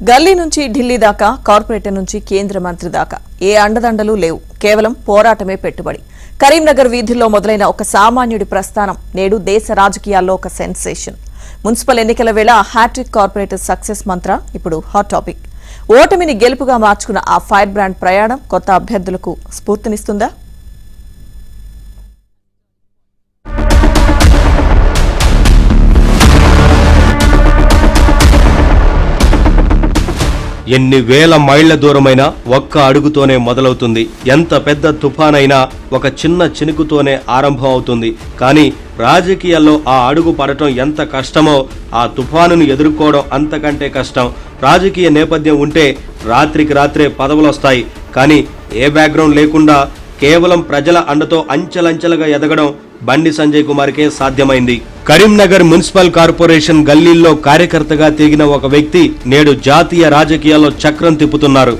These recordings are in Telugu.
గల్లీ నుంచి ఢిల్లీ దాకా, కార్పొరేటర్ నుంచి కేంద్ర మంత్రి దాకా ఏ అండదండలు లేవు. కేవలం పోరాటమే పెట్టుబడి. కరీంనగర్ వీధుల్లో మొదలైన ఒక సామాన్యుడి ప్రస్థానం నేడు దేశ రాజకీయాల్లో ఒక సెన్సేషన్. మున్సిపల్ ఎన్నికల వేళ హ్యాట్రిక్ కార్పొరేటర్ సక్సెస్ మంత్ర ఇప్పుడు హాట్ టాపిక్. ఓటమిని గెలుపుగా మార్చుకున్న ఆ ఫైర్ బ్రాండ్ ప్రయాణం కొత్త అభ్యర్థులకు స్ఫూర్తినిస్తుందా? ఎన్ని వేల మైళ్ల దూరమైనా ఒక్క అడుగుతోనే మొదలవుతుంది. ఎంత పెద్ద తుఫానైనా ఒక చిన్న చినుకుతోనే ఆరంభం అవుతుంది. కానీ రాజకీయాల్లో ఆ అడుగు పడటం ఎంత కష్టమో ఆ తుఫానును ఎదుర్కోవడం అంతకంటే కష్టం. రాజకీయ నేపథ్యం ఉంటే రాత్రికి రాత్రే పదవులొస్తాయి. కానీ ఏ బ్యాక్గ్రౌండ్ లేకుండా కేవలం ప్రజల అండతో అంచెలంచెలుగా ఎదగడం బండి సంజయ్ కుమార్కే సాధ్యమైంది. కరీంనగర్ మున్సిపల్ కార్పొరేషన్ గల్లీల్లో కార్యకర్తగా తిరిగిన ఒక వ్యక్తి నేడు జాతీయ రాజకీయాల్లో చక్రం తిప్పుతున్నారు.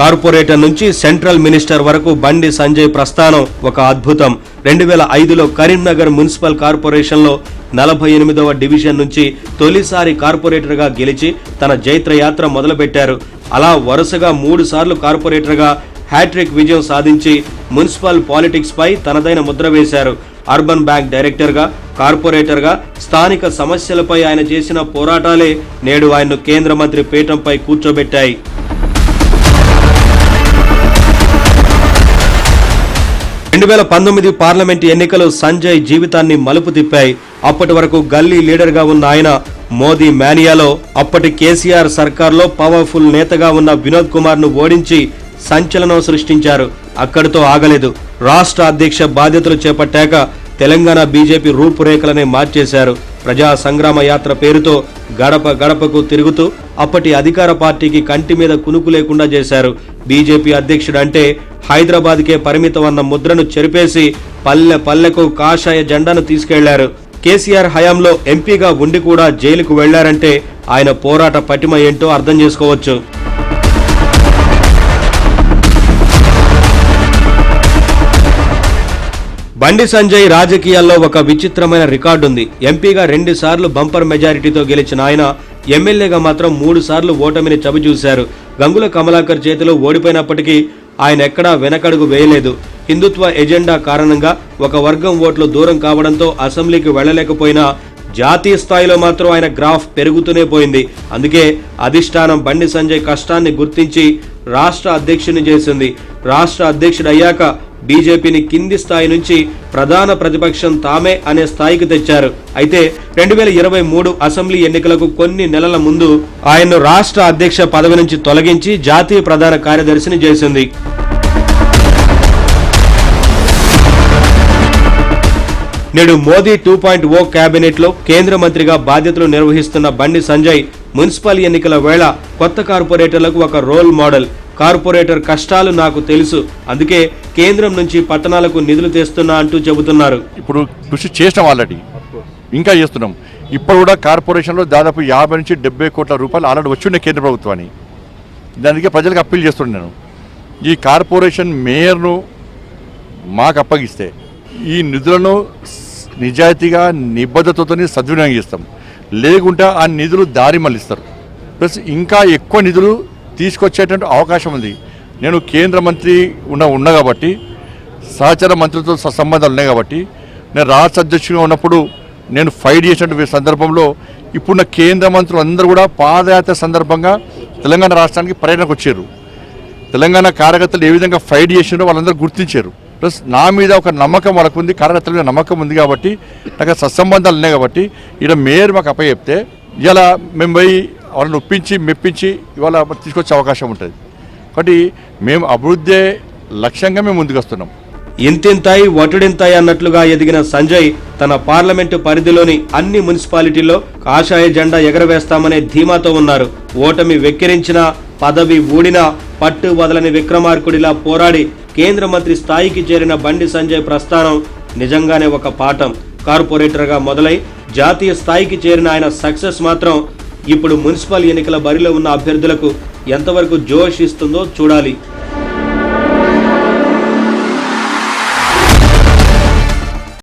కార్పొరేటర్ నుంచి సెంట్రల్ మినిస్టర్ వరకు బండి సంజయ్ ప్రస్థానం ఒక అద్భుతం. 2005లో కరీంనగర్ మున్సిపల్ కార్పొరేషన్లో 48వ డివిజన్ నుంచి తొలిసారి కార్పొరేటర్గా గెలిచి తన జైత్రయాత్ర మొదలుపెట్టారు. అలా వరుసగా 3 సార్లు కార్పొరేటర్గా హ్యాట్రిక్ విజయం సాధించి మున్సిపల్ పాలిటిక్స్ పై తనదైన ముద్ర వేశారు. అర్బన్ బ్యాంక్ డైరెక్టర్గా, కార్పొరేటర్గా స్థానిక సమస్యలపై ఆయన చేసిన పోరాటాలే నేడు ఆయన్ను కేంద్ర మంత్రి పీఠంపై కూర్చోబెట్టాయి. 2019 పార్లమెంటు ఎన్నికలు సంజయ్ జీవితాన్ని మలుపు తిప్పాయి. అప్పటి వరకు గల్లీ లీడర్గా ఉన్న ఆయన మోదీ మేనియాలో అప్పటి కేసీఆర్ సర్కార్లో పవర్ఫుల్ నేతగా ఉన్న వినోద్ కుమార్ ను ఓడించి సంచలనం సృష్టించారు. అక్కడితో ఆగలేదు. రాష్ట్ర అధ్యక్ష బాధ్యతలు చేపట్టాక తెలంగాణ బీజేపీ రూపురేఖలనే మార్చేశారు. ప్రజా సంగ్రామ యాత్ర పేరుతో గడప గడపకు తిరుగుతూ అప్పటి అధికార పార్టీకి కంటి మీద కునుకు లేకుండా చేశారు. బీజేపీ అధ్యక్షుడంటే హైదరాబాద్కే పరిమితం అన్న ముద్రను చెరిపేసి పల్లె పల్లెకు కాషాయ జెండాను తీసుకెళ్లారు. కేసీఆర్ హయాంలో ఎంపీగా ఉండి కూడా జైలుకు వెళ్లారంటే ఆయన పోరాట పటిమ ఏంటో అర్థం చేసుకోవచ్చు. బండి సంజయ్ రాజకీయాల్లో ఒక విచిత్రమైన రికార్డుంది. ఎంపీగా 2 సార్లు బంపర్ మెజారిటీతో గెలిచిన ఆయన ఎమ్మెల్యేగా మాత్రం 3 సార్లు ఓటమిని చవిచూశారు. గంగుల కమలాకర్ చేతిలో ఓడిపోయినప్పటికీ ఆయన ఎక్కడా వెనకడుగు వేయలేదు. హిందుత్వ ఎజెండా కారణంగా ఒక వర్గం ఓట్లు దూరం కావడంతో అసెంబ్లీకి వెళ్లలేకపోయినా జాతీయ స్థాయిలో మాత్రం ఆయన గ్రాఫ్ పెరుగుతూనే పోయింది. అందుకే అధిష్టానం బండి సంజయ్ కష్టాన్ని గుర్తించి రాష్ట్ర అధ్యక్షుని చేసింది. రాష్ట్ర అధ్యక్షుడు అయ్యాక బీజేపీని కింది స్థాయి నుంచి ప్రధాన ప్రతిపక్షం తామే అనే స్థాయికి తెచ్చారు. అయితే 2023 అసెంబ్లీ ఎన్నికలకు కొన్ని నెలల ముందు ఆయన్ను రాష్ట్ర అధ్యక్ష పదవి నుంచి తొలగించి జాతీయ ప్రధాన కార్యదర్శిని చేసింది. నేడు మోదీ 2.0 కేబినెట్ లో కేంద్ర మంత్రిగా బాధ్యతలు నిర్వహిస్తున్న బండి సంజయ్ మున్సిపల్ ఎన్నికల వేళ కొత్త కార్పొరేటర్లకు ఒక రోల్ మోడల్. కార్పొరేటర్ కష్టాలు నాకు తెలుసు, అందుకే కేంద్రం నుంచి పట్టణాలకు నిధులు తెస్తున్నా అంటూ చెబుతున్నారు. ఇప్పుడు కృషి చేసిన ఆల్రెడీ ఇంకా చేస్తున్నాం. ఇప్పుడు కూడా కార్పొరేషన్లో దాదాపు 50 నుంచి 70 కోట్ల రూపాయలు ఆల్రెడీ వచ్చిండే కేంద్ర ప్రభుత్వాన్ని. దానికి ప్రజలకు అప్పీల్ చేస్తున్నాను. ఈ కార్పొరేషన్ మేయర్ను మాకు అప్పగిస్తే ఈ నిధులను నిజాయితీగా నిబద్ధతతో సద్వినియోగం చేస్తాం. లేకుంటే ఆ నిధులు దారి మళ్ళిస్తారు. ప్లస్ ఇంకా ఎక్కువ నిధులు తీసుకొచ్చేటువంటి అవకాశం ఉంది. నేను కేంద్ర మంత్రి ఉన్నా కాబట్టి సహచర మంత్రితో సంబంధాలు ఉన్నాయి కాబట్టి నేను రాష్ట్ర అధ్యక్షుడిగా ఉన్నప్పుడు నేను ఫైట్ చేసినటువంటి సందర్భంలో ఇప్పుడున్న కేంద్ర మంత్రులు అందరూ కూడా పాదయాత్ర సందర్భంగా తెలంగాణ రాష్ట్రానికి పర్యటనకు వచ్చారు. తెలంగాణ కార్యకర్తలు ఏ విధంగా ఫైట్ చేసినారో వాళ్ళందరూ గుర్తించారు. ప్లస్ నా మీద ఒక నమ్మకం వాళ్ళకు ఉంది, కార్యకర్తల మీద నమ్మకం ఉంది కాబట్టి నాకు సత్సంబంధాలు ఉన్నాయి కాబట్టి ఇక్కడ మేయర్ మాకు అప్పచెప్తే ఇలా మేము పోయి వాళ్ళని ఒప్పించి మెప్పించి ఇవాళ తీసుకొచ్చే అవకాశం ఉంటుంది. కాబట్టి మేము అభివృద్ధి లక్ష్యంగా మేము ముందుకు వస్తున్నాం. ఇంతింతాయి వటుడింతాయి అన్నట్లుగా ఎదిగిన సంజయ్ తన పార్లమెంటు పరిధిలోని అన్ని మున్సిపాలిటీల్లో కాషాయ జెండా ఎగరవేస్తామనే ధీమాతో ఉన్నారు. ఓటమి వెక్కిరించినా, పదవి ఊడినా పట్టు వదలని విక్రమార్కుడిలా పోరాడి కేంద్ర మంత్రి స్థాయికి చేరిన బండి సంజయ్ ప్రస్థానం నిజంగానే ఒక పాఠం. కార్పొరేటర్గా మొదలై జాతీయ స్థాయికి చేరిన ఆయన సక్సెస్ మాత్రం ఇప్పుడు మున్సిపల్ ఎన్నికల బరిలో ఉన్న అభ్యర్థులకు ఎంతవరకు జోష్ ఇస్తుందో చూడాలి.